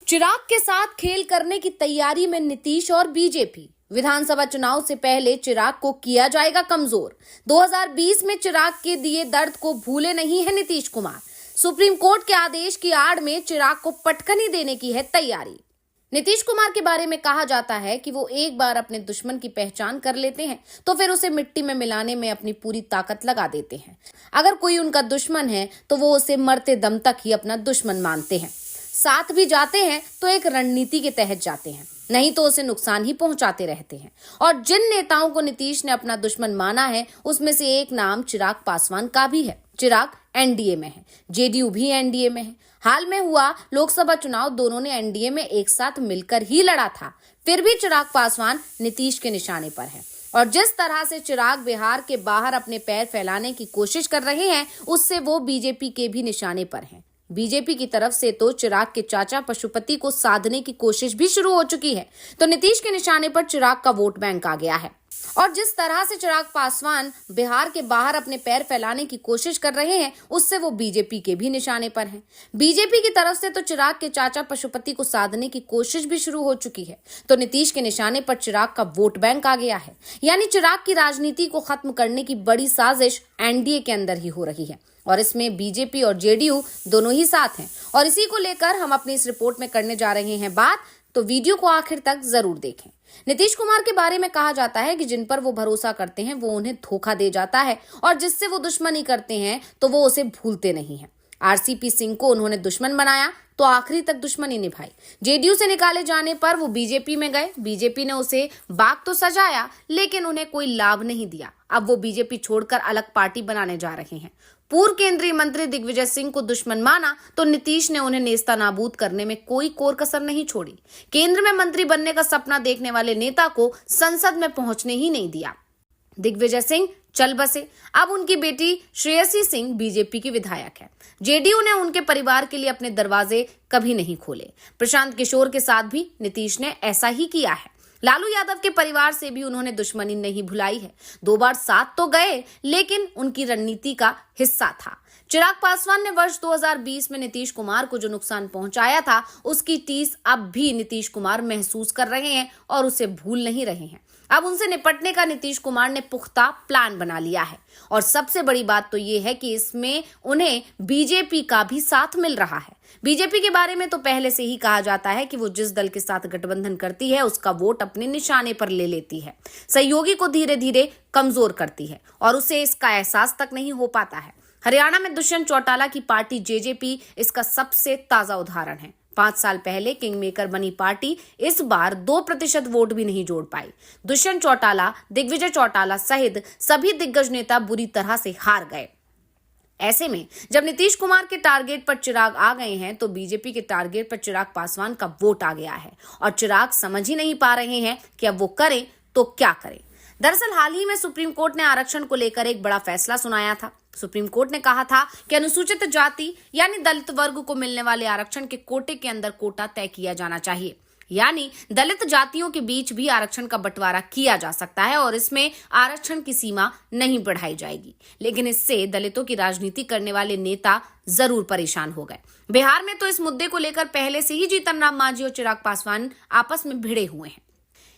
चिराग के साथ खेल करने की तैयारी में नीतीश और बीजेपी। विधानसभा चुनाव से पहले चिराग को किया जाएगा कमजोर। 2020 में चिराग के दिए दर्द को भूले नहीं है नीतीश कुमार। सुप्रीम कोर्ट के आदेश की आड़ में चिराग को पटखनी देने की है तैयारी। नीतीश कुमार के बारे में कहा जाता है कि वो एक बार अपने दुश्मन की पहचान कर लेते हैं तो फिर उसे मिट्टी में मिलाने में अपनी पूरी ताकत लगा देते हैं। अगर कोई उनका दुश्मन है तो वो उसे मरते दम तक ही अपना दुश्मन मानते हैं। साथ भी जाते हैं तो एक रणनीति के तहत जाते हैं, नहीं तो उसे नुकसान ही पहुंचाते रहते हैं। और जिन नेताओं को नीतीश ने अपना दुश्मन माना है उसमें से एक नाम चिराग पासवान का भी है। चिराग एनडीए में है, जेडीयू भी एनडीए में है। हाल में हुआ लोकसभा चुनाव दोनों ने एनडीए में एक साथ मिलकर ही लड़ा था, फिर भी चिराग पासवान नीतीश के निशाने पर है। और जिस तरह से चिराग बिहार के बाहर अपने पैर फैलाने की कोशिश कर रहे हैं उससे वो बीजेपी के भी निशाने पर हैं। बीजेपी की तरफ से तो चिराग के चाचा पशुपति को साधने की कोशिश भी शुरू हो चुकी है, तो नीतीश के निशाने पर चिराग का वोट बैंक आ गया है। और जिस तरह से चिराग पासवान बिहार के बाहर अपने पैर फैलाने की कोशिश कर रहे हैं उससे वो बीजेपी के भी निशाने पर हैं। बीजेपी की तरफ से तो चिराग के चाचा पशुपति को साधने की कोशिश भी शुरू हो चुकी है, तो नीतीश के निशाने पर चिराग का वोट बैंक आ गया है। यानी चिराग की राजनीति को खत्म करने की बड़ी साजिश एनडीए के अंदर ही हो रही है और इसमें बीजेपी और जेडीयू दोनों ही साथ हैं। और इसी को लेकर हम अपनी इस रिपोर्ट में करने जा रहे हैं बात, तो वीडियो को आखिर तक जरूर देखें। नीतीश कुमार के बारे में कहा जाता है कि जिन पर वो भरोसा करते हैं वो उन्हें धोखा दे जाता है और जिससे वो दुश्मनी करते हैं तो वो उसे भूलते नहीं हैं। आरसीपी सिंह को उन्होंने दुश्मन बनाया तो आखिरी तक दुश्मनी निभाई। जेडीयू से निकाले जाने पर वो बीजेपी में गए, बीजेपी ने उसे बाग तो सजाया लेकिन उन्हें कोई लाभ नहीं दिया। अब वो बीजेपी छोड़कर अलग पार्टी बनाने जा रहे हैं। पूर्व केंद्रीय मंत्री दिग्विजय सिंह को दुश्मन माना तो नीतीश ने उन्हें नेस्ता नाबूद करने में कोई कोर कसर नहीं छोड़ी। केंद्र में मंत्री बनने का सपना देखने वाले नेता को संसद में पहुंचने ही नहीं दिया। दिग्विजय सिंह चल बसे। अब उनकी बेटी श्रेयसी सिंह बीजेपी की विधायक है। जेडीयू ने उनके परिवार के लिए अपने दरवाजे कभी नहीं खोले। प्रशांत किशोर के साथ भी नीतीश ने ऐसा ही किया है। लालू यादव के परिवार से भी उन्होंने दुश्मनी नहीं भुलाई है। 2 बार साथ तो गए लेकिन उनकी रणनीति का हिस्सा था। चिराग पासवान ने वर्ष 2020 में नीतीश कुमार को जो नुकसान पहुंचाया था उसकी टीस अब भी नीतीश कुमार महसूस कर रहे हैं और उसे भूल नहीं रहे हैं। अब उनसे निपटने का नीतीश कुमार ने पुख्ता प्लान बना लिया है और सबसे बड़ी बात तो ये है कि इसमें उन्हें बीजेपी का भी साथ मिल रहा है। बीजेपी के बारे में तो पहले से ही कहा जाता है कि वो जिस दल के साथ गठबंधन करती है उसका वोट अपने निशाने पर ले लेती है, सहयोगी को धीरे धीरे कमजोर करती है और उसे इसका एहसास तक नहीं हो पाता है। हरियाणा में दुष्यंत चौटाला की पार्टी जेजेपी इसका सबसे ताजा उदाहरण है। 5 साल पहले किंग मेकर बनी पार्टी इस बार 2% वोट भी नहीं जोड़ पाई। दुष्यंत चौटाला, दिग्विजय चौटाला सहित सभी दिग्गज नेता बुरी तरह से हार गए। ऐसे में जब नीतीश कुमार के टारगेट पर चिराग आ गए हैं तो बीजेपी के टारगेट पर चिराग पासवान का वोट आ गया है और चिराग समझ ही नहीं पा रहे हैं कि अब वो करें तो क्या करें। दरअसल हाल ही में सुप्रीम कोर्ट ने आरक्षण को लेकर एक बड़ा फैसला सुनाया था। सुप्रीम कोर्ट ने कहा था कि अनुसूचित जाति यानी दलित वर्ग को मिलने वाले आरक्षण के कोटे के अंदर कोटा तय किया जाना चाहिए, यानी दलित जातियों के बीच भी आरक्षण का बंटवारा किया जा सकता है और इसमें आरक्षण की सीमा नहीं बढ़ाई जाएगी। लेकिन इससे दलितों की राजनीति करने वाले नेता जरूर परेशान हो गए। बिहार में तो इस मुद्दे को लेकर पहले से ही जीतन राम मांझी और चिराग पासवान आपस में भिड़े हुए हैं।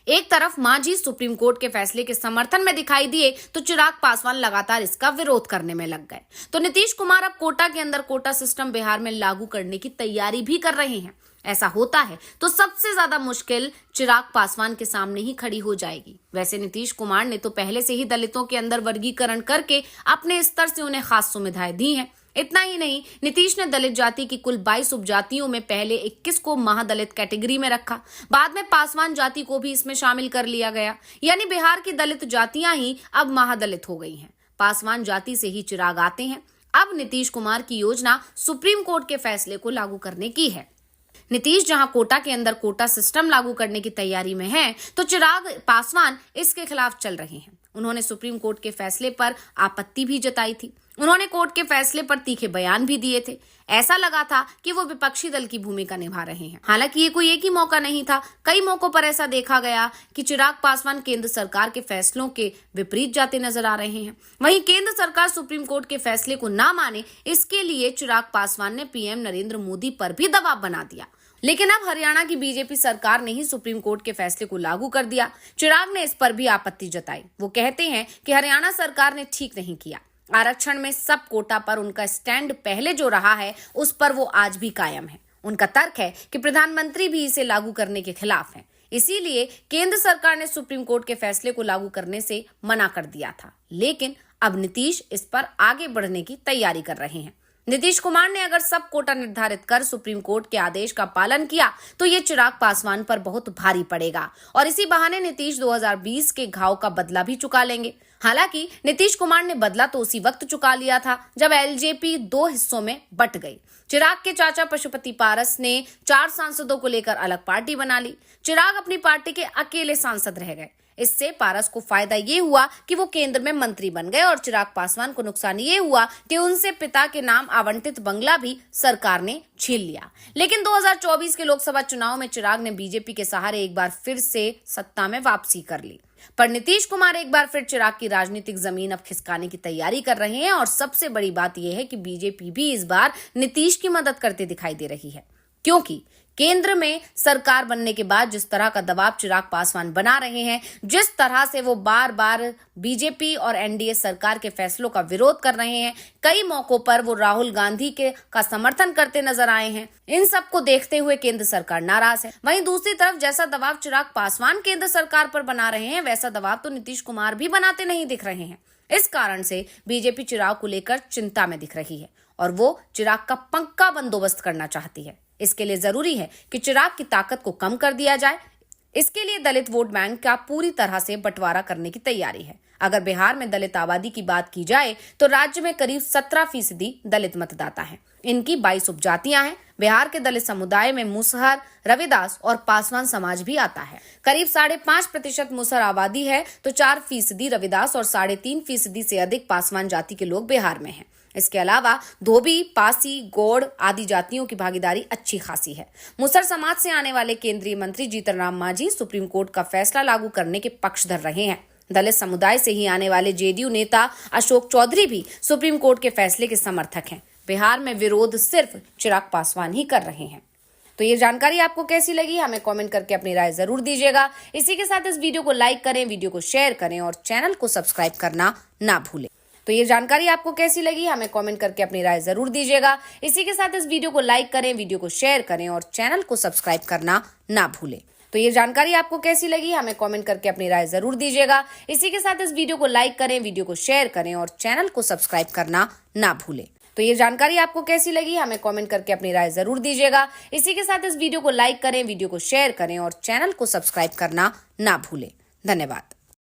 एक तरफ मांझी सुप्रीम कोर्ट के फैसले के समर्थन में दिखाई दिए तो चिराग पासवान लगातार इसका विरोध करने में लग गए। तो नीतीश कुमार अब कोटा के अंदर कोटा सिस्टम बिहार में लागू करने की तैयारी भी कर रहे हैं। ऐसा होता है तो सबसे ज्यादा मुश्किल चिराग पासवान के सामने ही खड़ी हो जाएगी। वैसे नीतीश कुमार ने तो पहले से ही दलितों के अंदर वर्गीकरण करके अपने स्तर से उन्हें खास सुविधाएं दी हैं। इतना ही नहीं, नीतीश ने दलित जाति की कुल 22 उपजातियों में पहले 21 को महादलित कैटेगरी में रखा, बाद में पासवान जाति को भी इसमें शामिल कर लिया गया। यानी बिहार की दलित जातियां ही अब महादलित हो गई हैं। पासवान जाति से ही चिराग आते हैं। अब नीतीश कुमार की योजना सुप्रीम कोर्ट के फैसले को लागू करने की है। नीतीश जहां कोटा के अंदर कोटा सिस्टम लागू करने की तैयारी में है तो चिराग पासवान इसके खिलाफ चल रहे हैं। उन्होंने सुप्रीम कोर्ट के फैसले पर आपत्ति भी जताई थी। उन्होंने कोर्ट के फैसले पर तीखे बयान भी दिए थे। ऐसा लगा था कि वो विपक्षी दल की भूमिका निभा रहे हैं। हालांकि ये कोई एक ही मौका नहीं था, कई मौकों पर ऐसा देखा गया कि चिराग पासवान केंद्र सरकार के फैसलों के विपरीत जाते नजर आ रहे हैं। वहीं केंद्र सरकार सुप्रीम कोर्ट के फैसले को ना माने, इसके लिए चिराग पासवान ने पीएम नरेंद्र मोदी पर भी दबाव बना दिया। लेकिन अब हरियाणा की बीजेपी सरकार ने ही सुप्रीम कोर्ट के फैसले को लागू कर दिया। चिराग ने इस पर भी आपत्ति जताई। वो कहते हैं कि हरियाणा सरकार ने ठीक नहीं किया। आरक्षण में सब कोटा पर उनका स्टैंड पहले जो रहा है उस पर वो आज भी कायम है। उनका तर्क है कि प्रधानमंत्री भी इसे लागू करने के खिलाफ हैं। इसीलिए केंद्र सरकार ने सुप्रीम कोर्ट के फैसले को लागू करने से मना कर दिया था। लेकिन अब नीतीश इस पर आगे बढ़ने की तैयारी कर रहे हैं। नीतीश कुमार ने अगर सब कोटा निर्धारित कर सुप्रीम कोर्ट के आदेश का पालन किया तो ये चिराग पासवान पर बहुत भारी पड़ेगा और इसी बहाने नीतीश 2020 के घाव का बदला भी चुका लेंगे। हालांकि नीतीश कुमार ने बदला तो उसी वक्त चुका लिया था जब एलजेपी 2 हिस्सों में बंट गई। चिराग के चाचा पशुपति पारस ने 4 सांसदों को लेकर अलग पार्टी बना ली। चिराग अपनी पार्टी के अकेले सांसद रह गए। इससे पारस को फायदा ये हुआ कि वो केंद्र में मंत्री बन गए और चिराग पासवान को नुकसान ये हुआ कि उनसे पिता के नाम आवंटित बंगला भी सरकार ने छीन लिया। लेकिन 2024 के लोकसभा चुनाव में चिराग ने बीजेपी के सहारे एक बार फिर से सत्ता में वापसी कर ली। पर नीतीश कुमार एक बार फिर चिराग की राजनीतिक जमीन अब खिसकाने की तैयारी कर रहे हैं और सबसे बड़ी बात यह है कि बीजेपी भी इस बार नीतीश की मदद करते दिखाई दे रही है, क्योंकि केंद्र में सरकार बनने के बाद जिस तरह का दबाव चिराग पासवान बना रहे हैं, जिस तरह से वो बार बार बीजेपी और एनडीए सरकार के फैसलों का विरोध कर रहे हैं, कई मौकों पर वो राहुल गांधी का समर्थन करते नजर आए हैं। इन सब को देखते हुए केंद्र सरकार नाराज है। वहीं दूसरी तरफ जैसा दबाव चिराग पासवान केंद्र सरकार पर बना रहे हैं, वैसा दबाव तो नीतीश कुमार भी बनाते नहीं दिख रहे हैं। इस कारण से बीजेपी चिराग को लेकर चिंता में दिख रही है और वो चिराग का पक्का बंदोबस्त करना चाहती है। इसके लिए जरूरी है कि चिराग की ताकत को कम कर दिया जाए। इसके लिए दलित वोट बैंक का पूरी तरह से बंटवारा करने की तैयारी है। अगर बिहार में दलित आबादी की बात की जाए तो राज्य में करीब 17% दलित मतदाता हैं। इनकी 22 उपजातियां हैं। बिहार के दलित समुदाय में मुसहर, रविदास और पासवान समाज भी आता है। करीब 5.5% मुसहर आबादी है तो 4% रविदास और 3.5% से अधिक पासवान जाति के लोग बिहार में हैं। इसके अलावा धोबी, पासी, गौड़ आदि जातियों की भागीदारी अच्छी खासी है। मुसहर समाज से आने वाले केंद्रीय मंत्री जीतन राम मांझी सुप्रीम कोर्ट का फैसला लागू करने के पक्षधर रहे हैं। दलित समुदाय से ही आने वाले जेडीयू नेता अशोक चौधरी भी सुप्रीम कोर्ट के फैसले के समर्थक हैं। बिहार में विरोध सिर्फ चिराग पासवान ही कर रहे हैं। तो ये जानकारी आपको कैसी लगी, हमें कमेंट करके अपनी राय जरूर दीजिएगा। इसी के साथ इस वीडियो को लाइक करें, वीडियो को शेयर करें और चैनल को सब्सक्राइब करना ना भूलें। तो ये जानकारी आपको कैसी लगी, हमें कमेंट करके अपनी राय जरूर दीजिएगा। इसी के साथ इस वीडियो को लाइक करें, वीडियो को शेयर करें और चैनल को सब्सक्राइब करना ना भूलें। तो ये जानकारी आपको कैसी लगी, हमें कमेंट करके अपनी राय जरूर दीजिएगा। इसी के साथ इस वीडियो को लाइक करें, वीडियो को शेयर करें और चैनल को सब्सक्राइब करना ना भूलें। तो ये जानकारी आपको कैसी लगी, हमें कमेंट करके अपनी राय जरूर दीजिएगा। इसी के साथ इस वीडियो को लाइक करें, वीडियो को शेयर करें और चैनल को सब्सक्राइब करना ना भूलें। धन्यवाद।